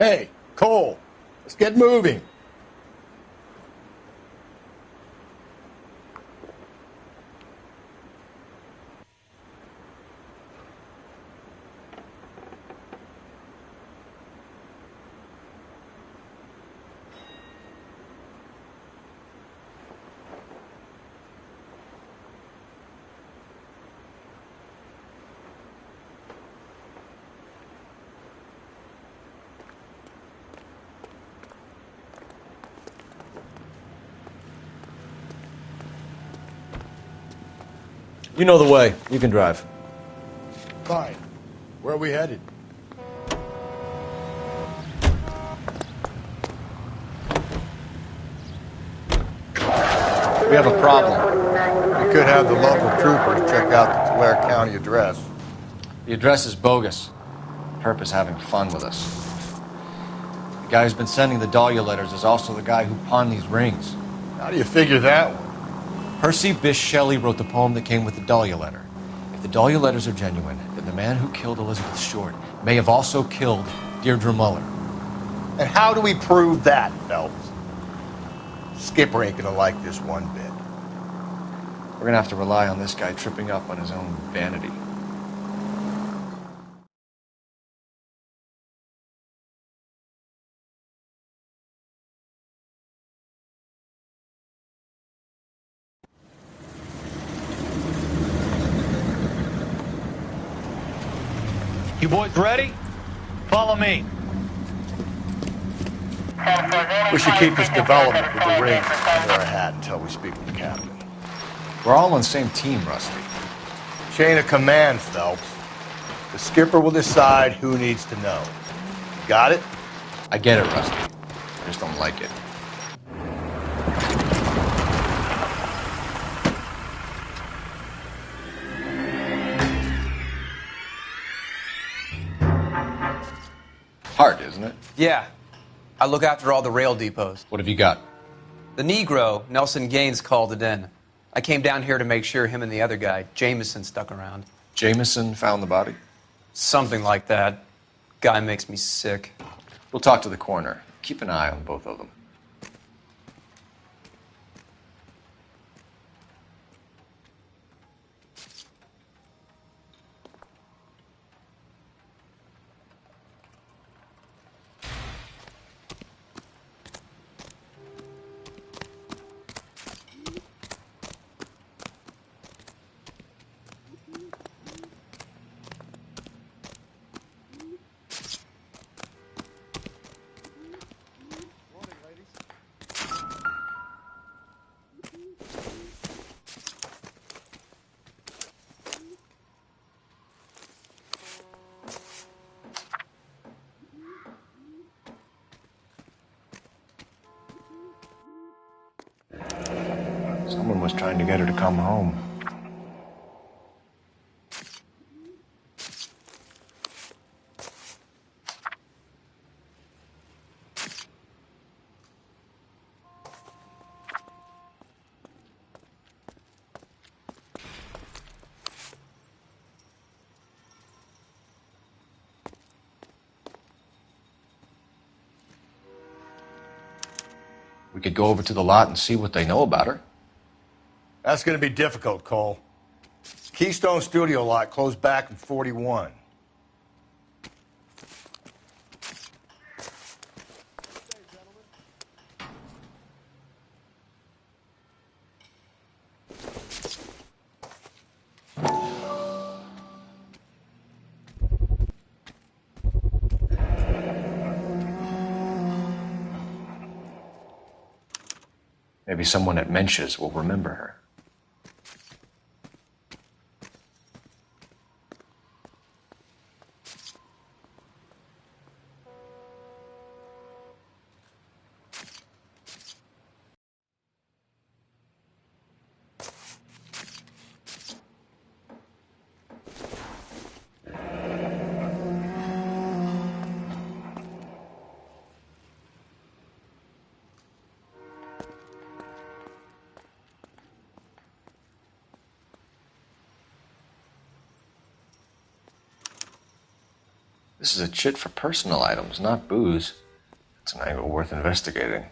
Hey, Cole, let's get moving. You know the way. You can drive. Fine. Where are we headed? We have a problem. We could have the local troopers check out the Tulare County address. The address is bogus. Herp is having fun with us. The guy who's been sending the Dahlia letters is also the guy who pawned these rings. How do you figure that one? Percy Bysshe Shelley wrote the poem that came with the Dahlia letter. If the Dahlia letters are genuine, then the man who killed Elizabeth Short may have also killed Deirdre Muller. And how do we prove that, Phelps? Skipper ain't gonna like this one bit. We're gonna have to rely on this guy tripping up on his own vanity. You boys ready? Follow me. We should keep this development with the rings under our hat until we speak with the captain. We're all on the same team, Rusty. Chain of command, Phelps. The skipper will decide who needs to know. Got it? I get it, Rusty. I just don't like it. Hard, isn't it? Yeah. I look after all the rail depots. What have you got? The Negro, Nelson Gaines, called it in. I came down here to make sure him and the other guy, Jameson, stuck around. Jameson found the body? Something like that. Guy makes me sick. We'll talk to the coroner. Keep an eye on both of them. Someone was trying to get her to come home. We could go over to the lot and see what they know about her. That's gonna be difficult, Cole. Keystone Studio lot closed back in 41. Maybe someone at Mensch's will remember her. This is a chit for personal items, not booze. It's an angle worth investigating.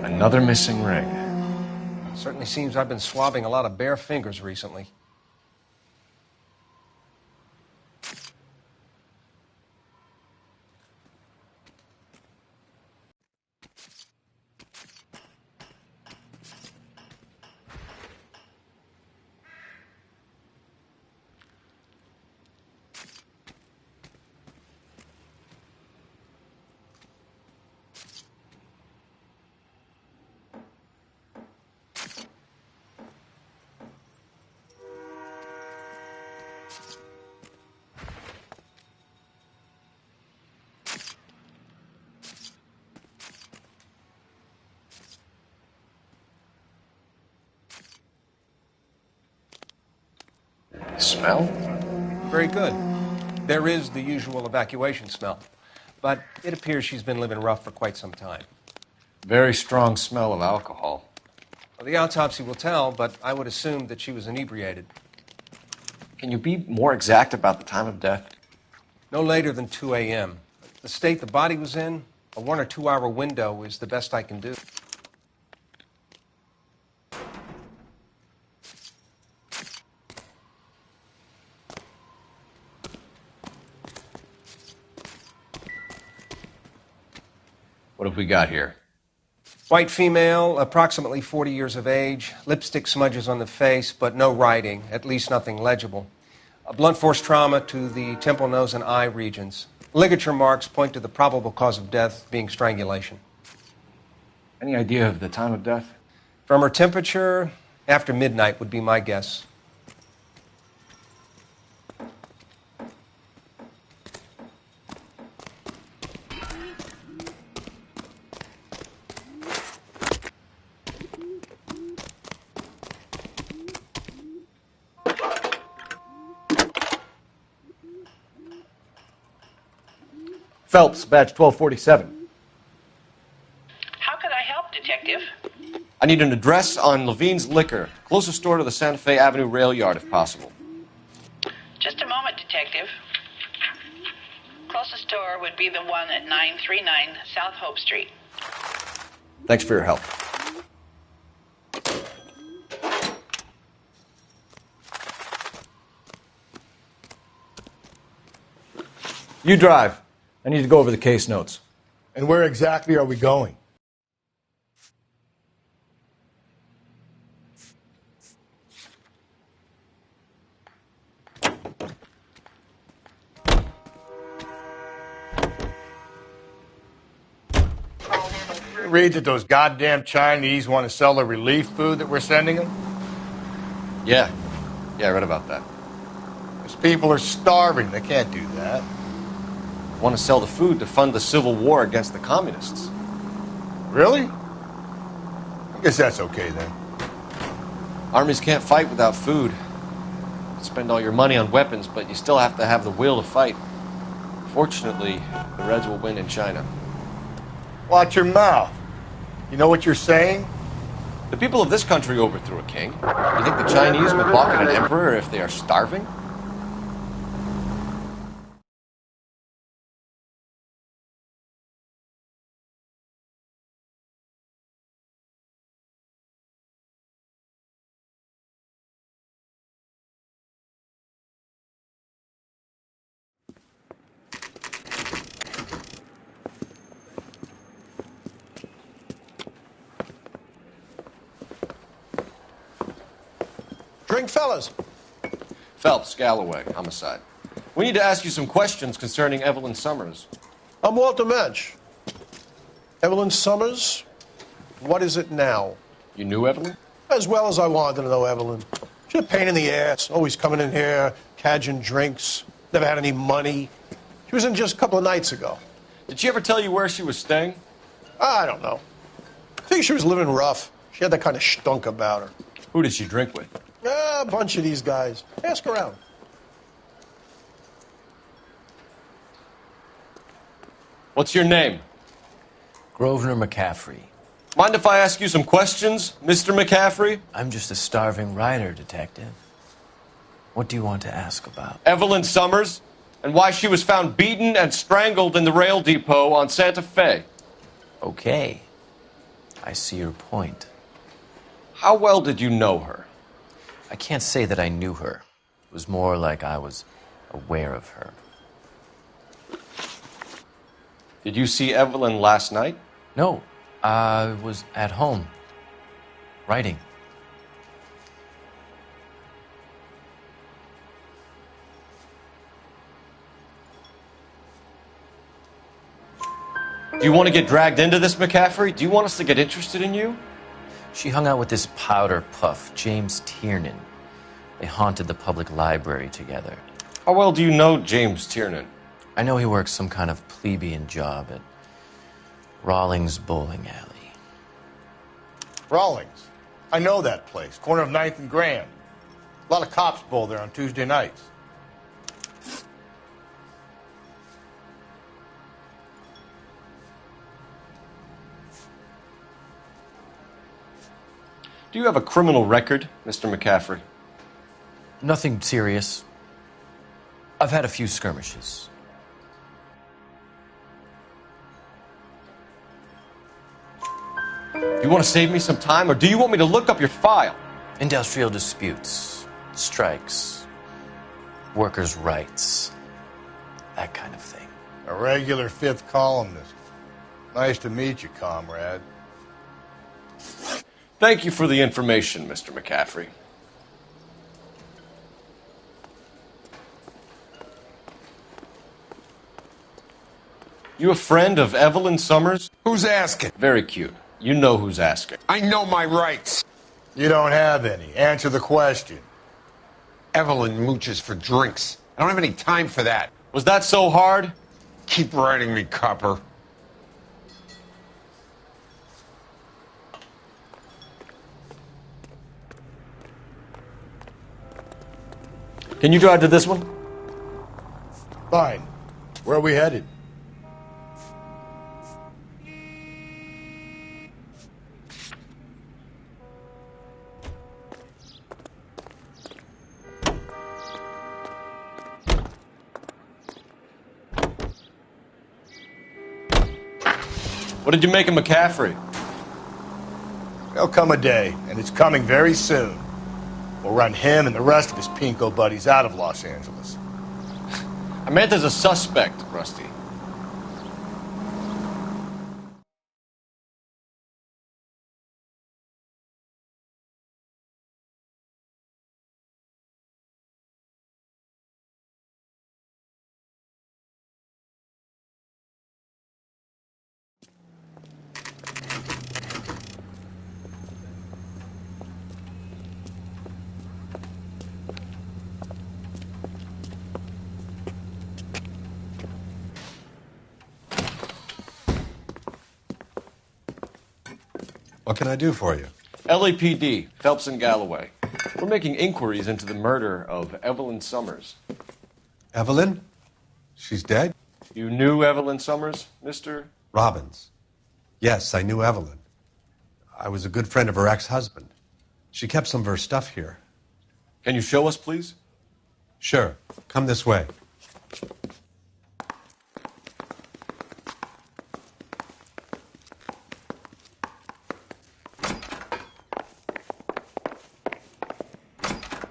Another missing ring. Certainly seems I've been swabbing a lot of bare fingers recently. Smell? Very good. There is the usual evacuation smell, but it appears she's been living rough for quite some time. Very strong smell of alcohol. Well, the autopsy will tell, but I would assume that she was inebriated. Can you be more exact about the time of death? No later than 2 a.m. The state the body was in, a 1 or 2 hour window is the best I can do. What have we got here? White female, approximately 40 years of age, lipstick smudges on the face, but no writing, at least nothing legible. A blunt force trauma to the temple, nose, and eye regions. Ligature marks point to the probable cause of death being strangulation. Any idea of the time of death? From her temperature, after midnight would be my guess. Phelps, badge 1247. How could I help, Detective? I need an address on Levine's Liquor. Closest store to the Santa Fe Avenue rail yard, if possible. Just a moment, Detective. Closest store would be the one at 939 South Hope Street. Thanks for your help. You drive. I need to go over the case notes. And where exactly are we going? Read that those goddamn Chinese want to sell the relief food that we're sending them? Yeah, I read about that. Those people are starving. They can't do that. Want to sell the food to fund the civil war against the communists. Really? I guess that's okay then. Armies can't fight without food. You spend all your money on weapons, but you still have to have the will to fight. Fortunately, the Reds will win in China. Watch your mouth. You know what you're saying? The people of this country overthrew a king. You think the Chinese will balk at an emperor if they are starving? Drink, fellas. Phelps, Galloway, homicide. We need to ask you some questions concerning Evelyn Summers. I'm Walter Mensch. Evelyn Summers, what is it now? You knew Evelyn? As well as I wanted to know Evelyn. She's a pain in the ass, always coming in here, cadging drinks, never had any money. She was in just a couple of nights ago. Did she ever tell you where she was staying? I don't know. I think she was living rough. She had that kind of stunk about her. Who did she drink with? A bunch of these guys. Ask around. What's your name? Grosvenor McCaffrey. Mind if I ask you some questions, Mr. McCaffrey? I'm just a starving writer, Detective. What do you want to ask about? Evelyn Summers, and why she was found beaten and strangled in the rail depot on Santa Fe. Okay. I see your point. How well did you know her? I can't say that I knew her. It was more like I was aware of her. Did you see Evelyn last night? No, I was at home, writing. Do you want to get dragged into this, McCaffrey? Do you want us to get interested in you? She hung out with this powder puff, James Tiernan. They haunted the public library together. How well do you know James Tiernan? I know he works some kind of plebeian job at Rawlings Bowling Alley. Rawlings. I know that place. Corner of 9th and Grand. A lot of cops bowl there on Tuesday nights. Do you have a criminal record, Mr. McCaffrey? Nothing serious. I've had a few skirmishes. Do you want to save me some time, or do you want me to look up your file? Industrial disputes, strikes, workers' rights, that kind of thing. A regular fifth columnist. Nice to meet you, comrade. Thank you for the information, Mr. McCaffrey. You a friend of Evelyn Summers? Who's asking? Very cute. You know who's asking. I know my rights. You don't have any. Answer the question. Evelyn mooches for drinks. I don't have any time for that. Was that so hard? Keep writing me, copper. Can you drive to this one? Fine. Where are we headed? What did you make of McCaffrey? There'll come a day, and it's coming very soon. We'll run him and the rest of his pinko buddies out of Los Angeles. I meant as a suspect, Rusty. What can I do for you? LAPD, Phelps and Galloway. We're making inquiries into the murder of Evelyn Summers. Evelyn? She's dead? You knew Evelyn Summers, Mr. Robbins. Yes, I knew Evelyn. I was a good friend of her ex-husband. She kept some of her stuff here. Can you show us, please? Sure. Come this way.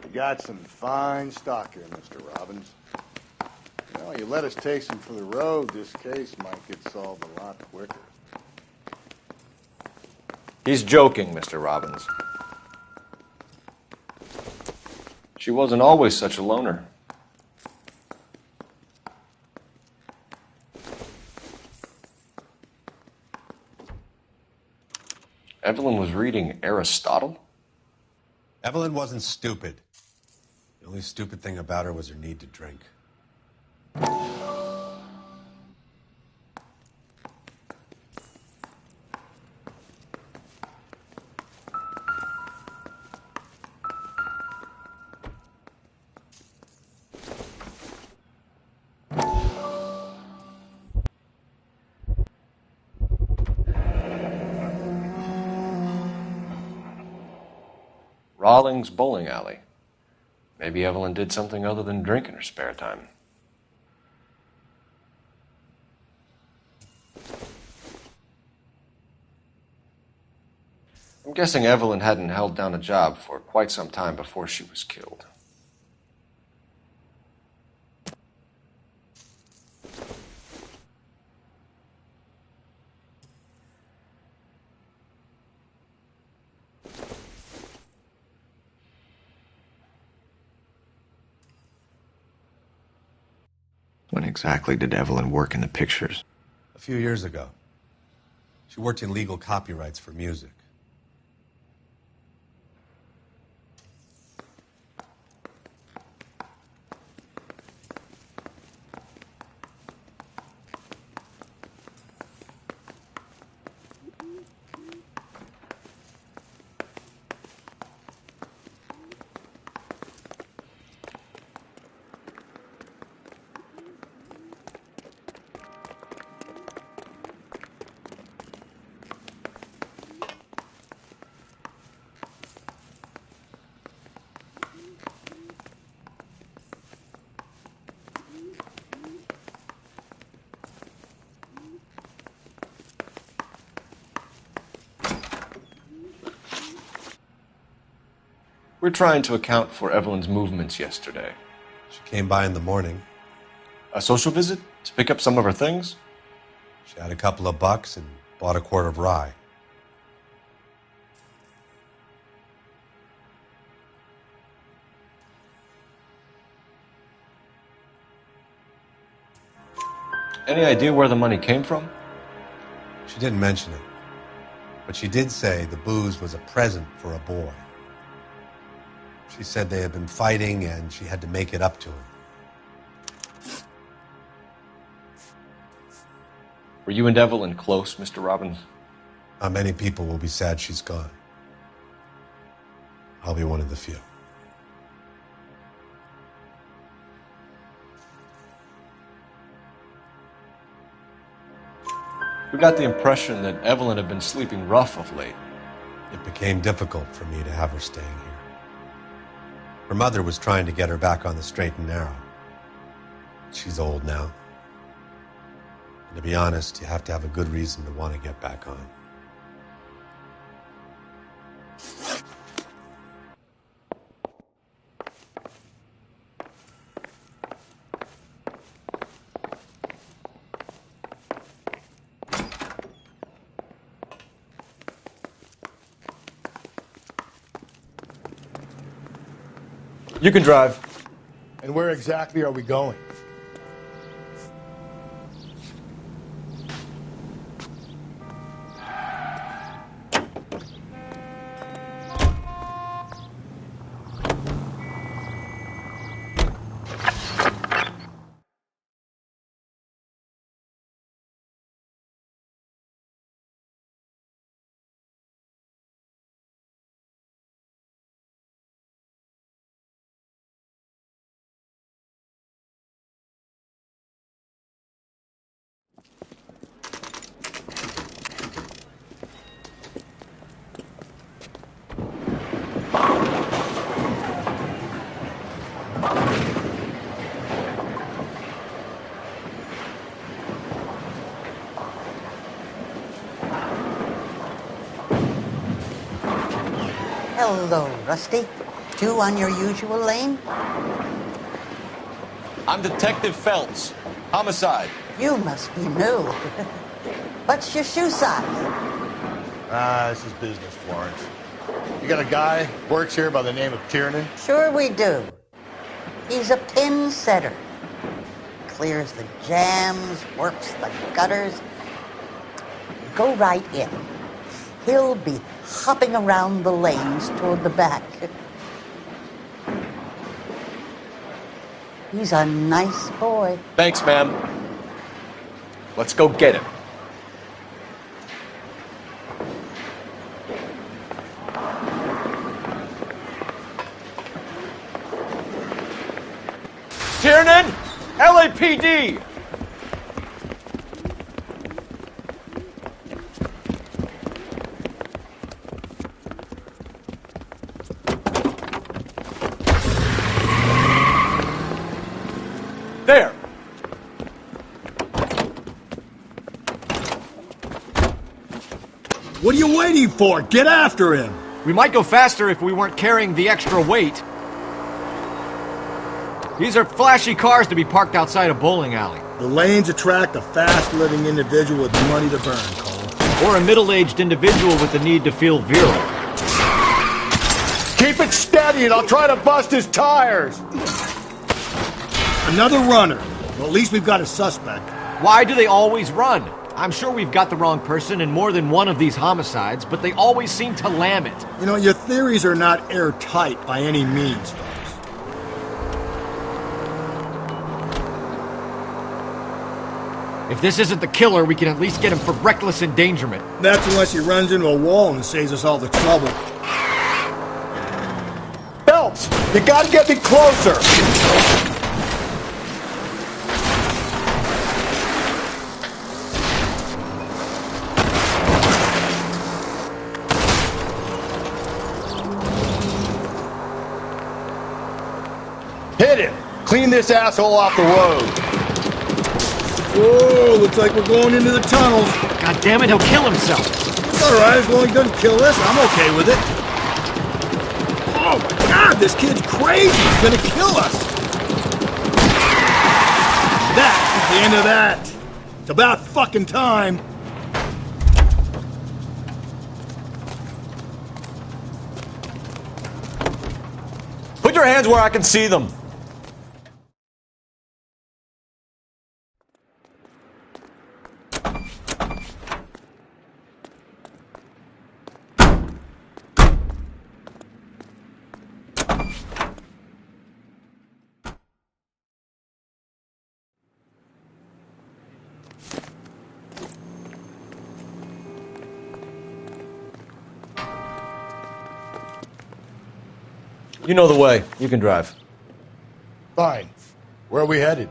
You got some fine stock here, Mr. Robbins. Well, you let us take some for the road, this case might get solved a lot quicker. He's joking, Mr. Robbins. She wasn't always such a loner. Evelyn was reading Aristotle? Evelyn wasn't stupid. The only stupid thing about her was her need to drink. Rawlings Bowling Alley. Maybe Evelyn did something other than drink in her spare time. I'm guessing Evelyn hadn't held down a job for quite some time before she was killed. When exactly did Evelyn work in the pictures? A few years ago. She worked in legal copyrights for music. We're trying to account for Evelyn's movements yesterday. She came by in the morning. A social visit? To pick up some of her things? She had a couple of bucks and bought a quart of rye. Any idea where the money came from? She didn't mention it, but she did say the booze was a present for a boy. She said they had been fighting and she had to make it up to him. Were you and Evelyn close, Mr. Robbins? Not many people will be sad she's gone. I'll be one of the few. We got the impression that Evelyn had been sleeping rough of late. It became difficult for me to have her staying here. Her mother was trying to get her back on the straight and narrow. She's old now. And to be honest, you have to have a good reason to want to get back on. You can drive. And where exactly are we going? Hello, Rusty. Two on your usual lane? I'm Detective Phelps. Homicide. You must be new. What's your shoe size? This is business, Florence. You got a guy works here by the name of Tiernan? Sure we do. He's a pin setter. Clears the jams, works the gutters. Go right in. He'll be hopping around the lanes toward the back. He's a nice boy. Thanks, ma'am. Let's go get him. Tiernan! LAPD! There! What are you waiting for? Get after him! We might go faster if we weren't carrying the extra weight. These are flashy cars to be parked outside a bowling alley. The lanes attract a fast-living individual with money to burn, Cole. Or a middle-aged individual with the need to feel virile. Keep it steady and I'll try to bust his tires! Another runner. Well, at least we've got a suspect. Why do they always run? I'm sure we've got the wrong person in more than one of these homicides, but they always seem to lam it. You know, your theories are not airtight by any means, folks. If this isn't the killer, we can at least get him for reckless endangerment. That's unless he runs into a wall and saves us all the trouble. Phelps, you gotta get me closer! Hit him! Clean this asshole off the road! Whoa, looks like we're going into the tunnels. God damn it, he'll kill himself. It's alright, as long as he doesn't kill us, I'm okay with it. Oh my god, this kid's crazy! He's gonna kill us! That's the end of that. It's about fucking time. Put your hands where I can see them. You know the way. You can drive. Fine. Where are we headed?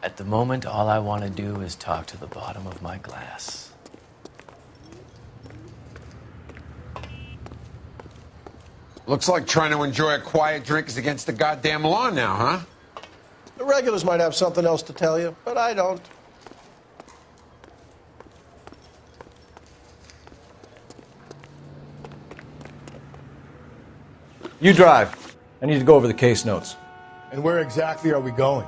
At the moment, all I want to do is talk to the bottom of my glass. Looks like trying to enjoy a quiet drink is against the goddamn law now, huh? The regulars might have something else to tell you, but I don't. You drive. I need to go over the case notes. And where exactly are we going?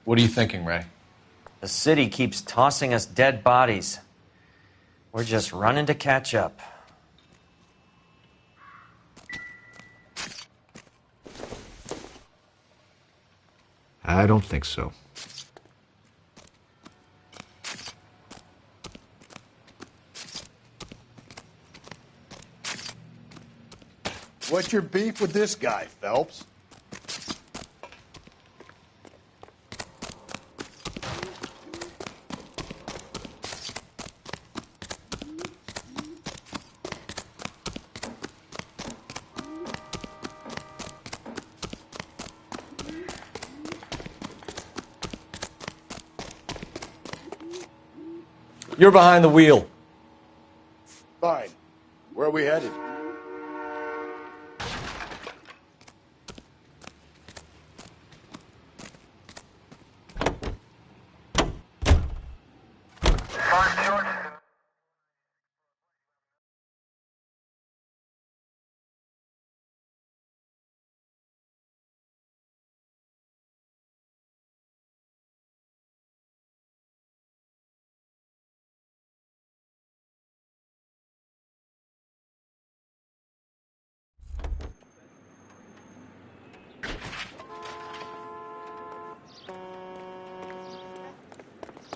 What are you thinking, Ray? The city keeps tossing us dead bodies. We're just running to catch up. I don't think so. What's your beef with this guy, Phelps? You're behind the wheel. Fine. Where are we headed?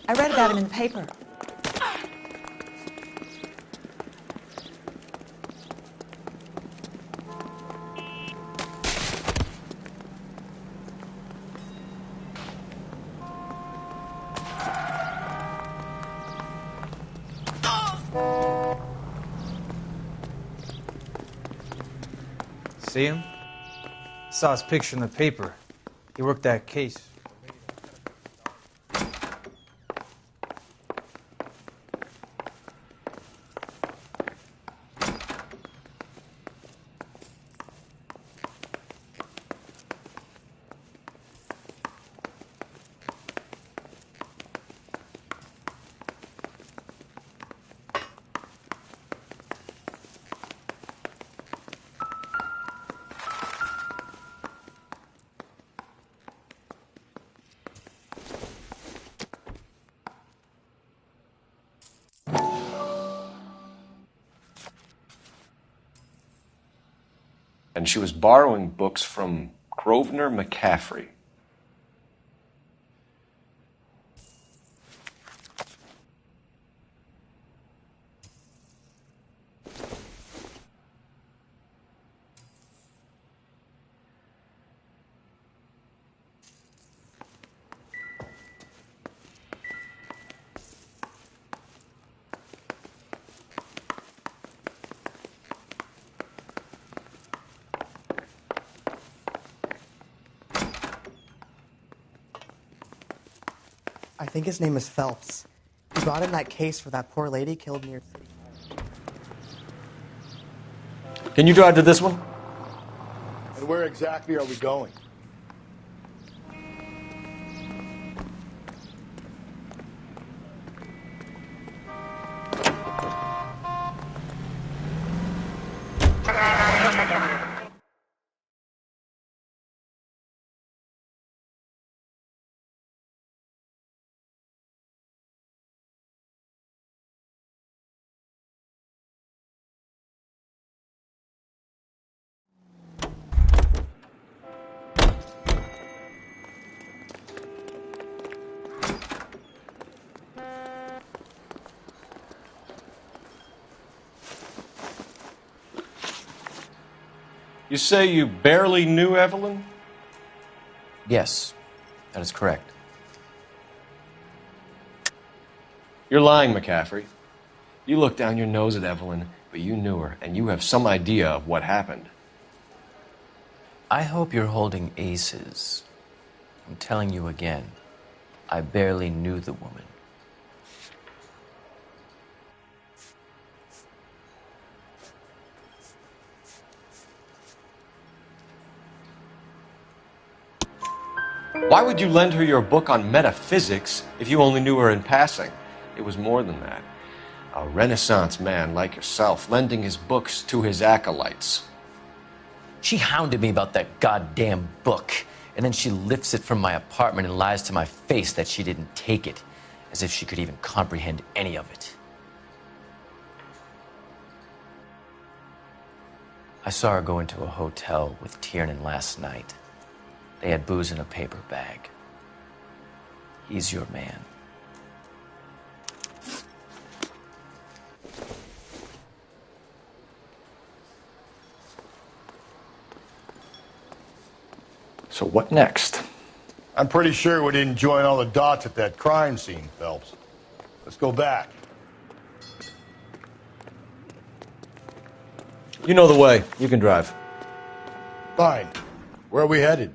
I read about him in the paper. See him? Saw his picture in the paper. He worked that case. And she was borrowing books from Grosvenor McCaffrey. I think his name is Phelps. He brought in that case for that poor lady killed near City Hall. Can you drive to this one? And where exactly are we going? You say you barely knew Evelyn? Yes, that is correct. You're lying, McCaffrey. You looked down your nose at Evelyn, but you knew her, and you have some idea of what happened. I hope you're holding aces. I'm telling you again, I barely knew the woman. Why would you lend her your book on metaphysics if you only knew her in passing? It was more than that. A Renaissance man like yourself lending his books to his acolytes. She hounded me about that goddamn book, and then she lifts it from my apartment and lies to my face that she didn't take it, as if she could even comprehend any of it. I saw her go into a hotel with Tiernan last night. They had booze in a paper bag. He's your man. So what next? I'm pretty sure we didn't join all the dots at that crime scene, Phelps. Let's go back. You know the way. You can drive. Fine. Where are we headed?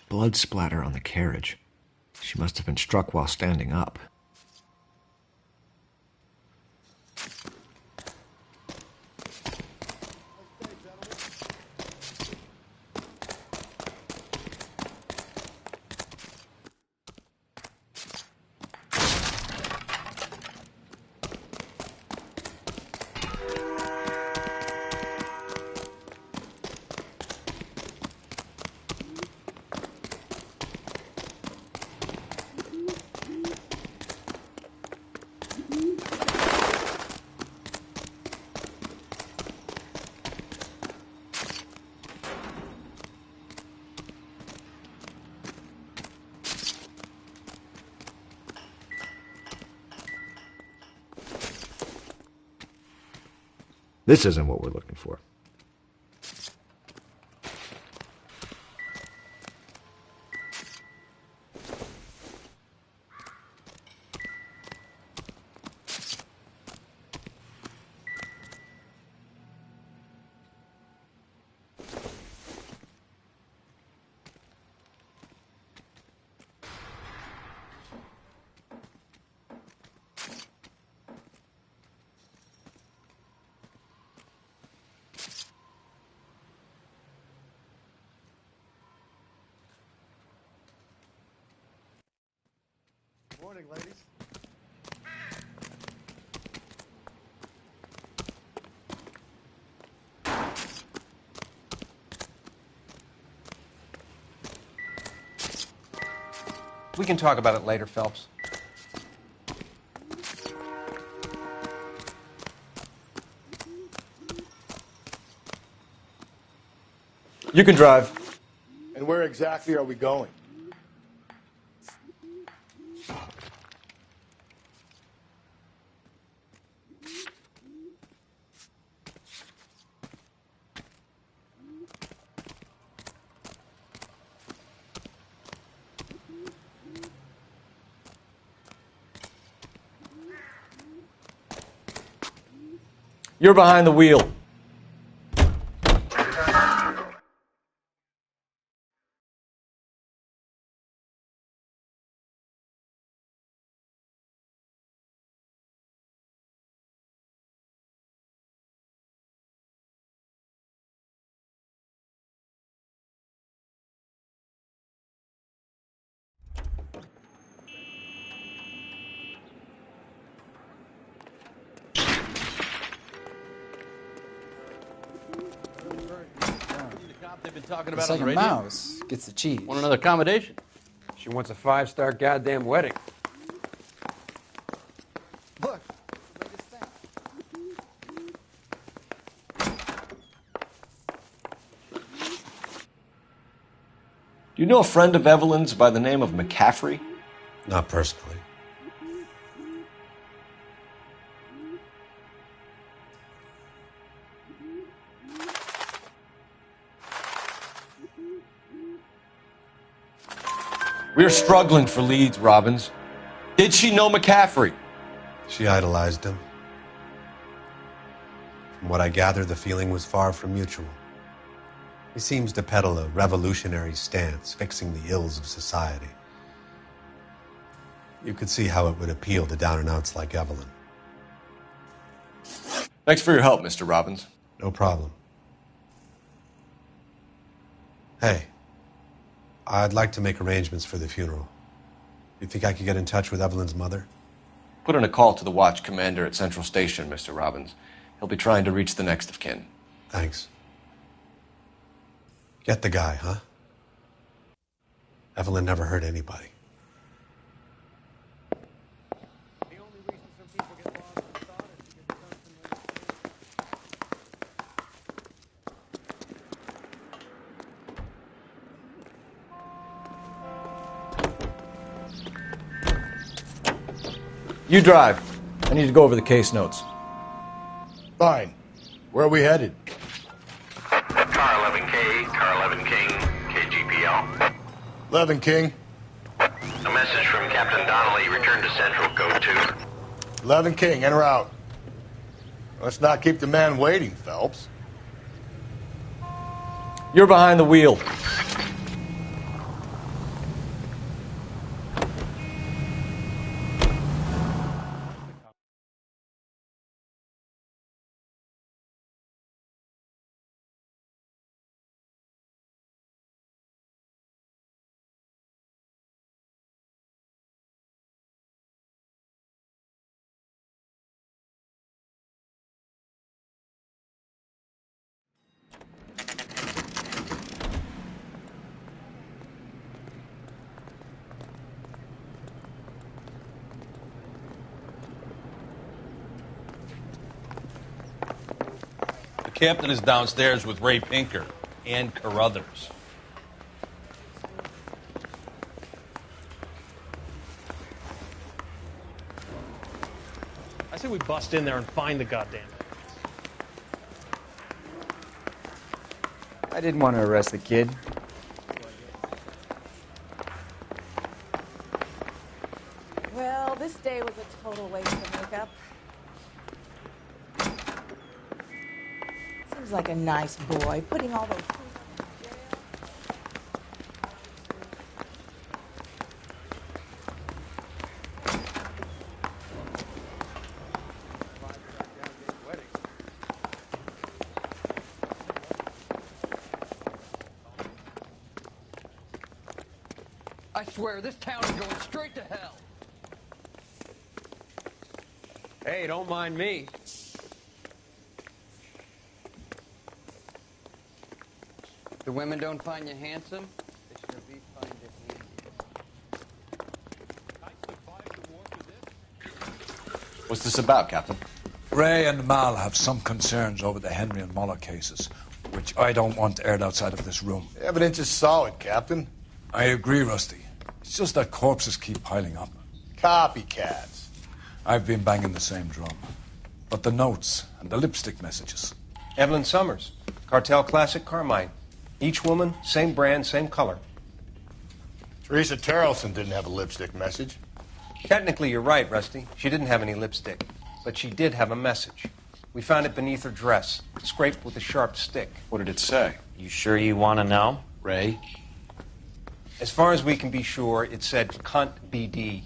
Blood splatter on the carriage. She must have been struck while standing up. This isn't what we're looking for. Morning, ladies. We can talk about it later, Phelps. You can drive. And where exactly are we going? You're behind the wheel. They've been talking It's about like on the a radio. mouse gets the cheese. Want another accommodation? She wants a 5-star goddamn wedding. Look. Do you know a friend of Evelyn's by the name of McCaffrey? Not personally. We're struggling for leads, Robbins. Did she know McCaffrey? She idolized him. From what I gather, the feeling was far from mutual. He seems to peddle a revolutionary stance, fixing the ills of society. You could see how it would appeal to down-and-outs like Evelyn. Thanks for your help, Mr. Robbins. No problem. Hey, I'd like to make arrangements for the funeral. You think I could get in touch with Evelyn's mother? Put in a call to the watch commander at Central Station, Mr. Robbins. He'll be trying to reach the next of kin. Thanks. Get the guy, huh? Evelyn never hurt anybody. You drive. I need to go over the case notes. Fine. Where are we headed? Car 11K, Car 11 King, KGPL. 11 King. A message from Captain Donnelly. Return to Central, code 2. 11 King, en route. Let's not keep the man waiting, Phelps. You're behind the wheel. The captain is downstairs with Ray Pinker and Carruthers. I say we bust in there and find the goddamn thing. I didn't want to arrest the kid. Well, this day was a total waste of makeup. Seems like a nice boy, putting all those things on his jail. I swear, this town is going straight to hell. Hey, don't mind me. The women don't find you handsome? They should at least find you handy. What's this about, Captain? Ray and Mal have some concerns over the Henry and Muller cases, which I don't want aired outside of this room. The evidence is solid, Captain. I agree, Rusty. It's just that corpses keep piling up. Copycats. I've been banging the same drum. But the notes and the lipstick messages. Evelyn Summers, Cartel Classic Carmine. Each woman, same brand, same color. Teresa Terrelson didn't have a lipstick message. Technically, you're right, Rusty. She didn't have any lipstick. But she did have a message. We found it beneath her dress, scraped with a sharp stick. What did it say? You sure you want to know? Ray? As far as we can be sure, it said cunt BD.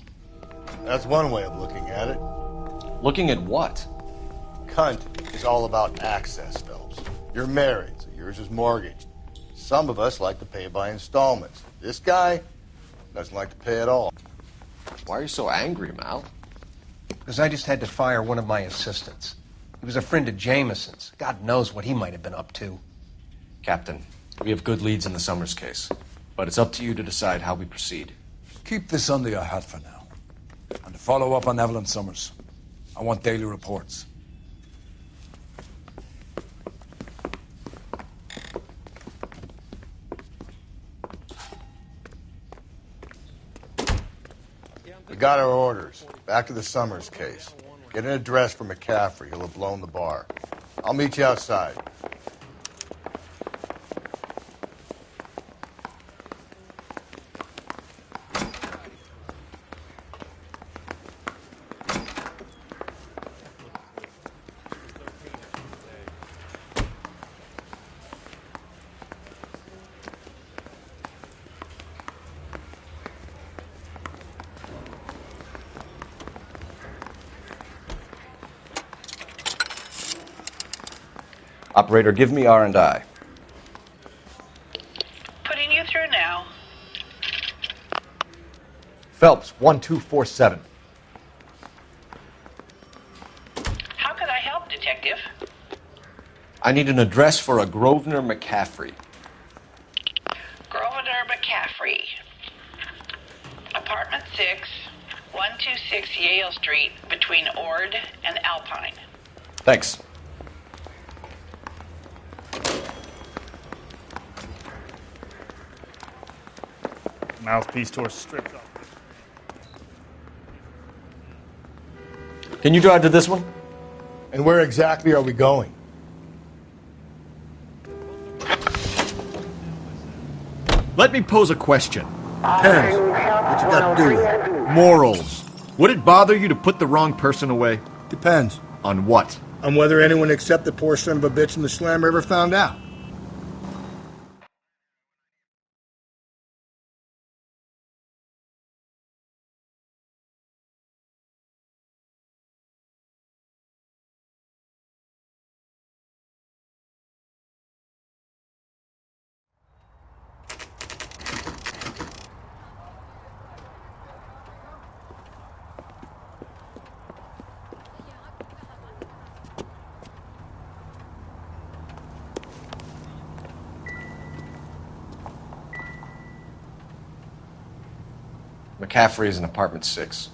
That's one way of looking at it. Looking at what? Cunt is all about access, Phelps. You're married, so yours is mortgaged. Some of us like to pay by installments. This guy doesn't like to pay at all. Why are you so angry, Mal? Because I just had to fire one of my assistants. He was a friend of Jameson's. God knows what he might have been up to. Captain, we have good leads in the Summers case, but it's up to you to decide how we proceed. Keep this under your hat for now. And to follow up on Evelyn Summers, I want daily reports. We got our orders. Back to the Summers case. Get an address for McCaffrey. He'll have blown the bar. I'll meet you outside. Operator, give me R&I. Putting you through now. Phelps, 1247. How could I help, Detective? I need an address for a Grosvenor McCaffrey. Grosvenor McCaffrey. Apartment 6, 126 Yale Street, between Ord and Alpine. Thanks. Mouthpiece tore stripped off. Can you drive to this one? And where exactly are we going? Let me pose a question. Depends. What you got to do with it? Morals. Would it bother you to put the wrong person away? Depends. On what? On whether anyone except the poor son of a bitch in the slammer ever found out. McCaffrey is in apartment 6.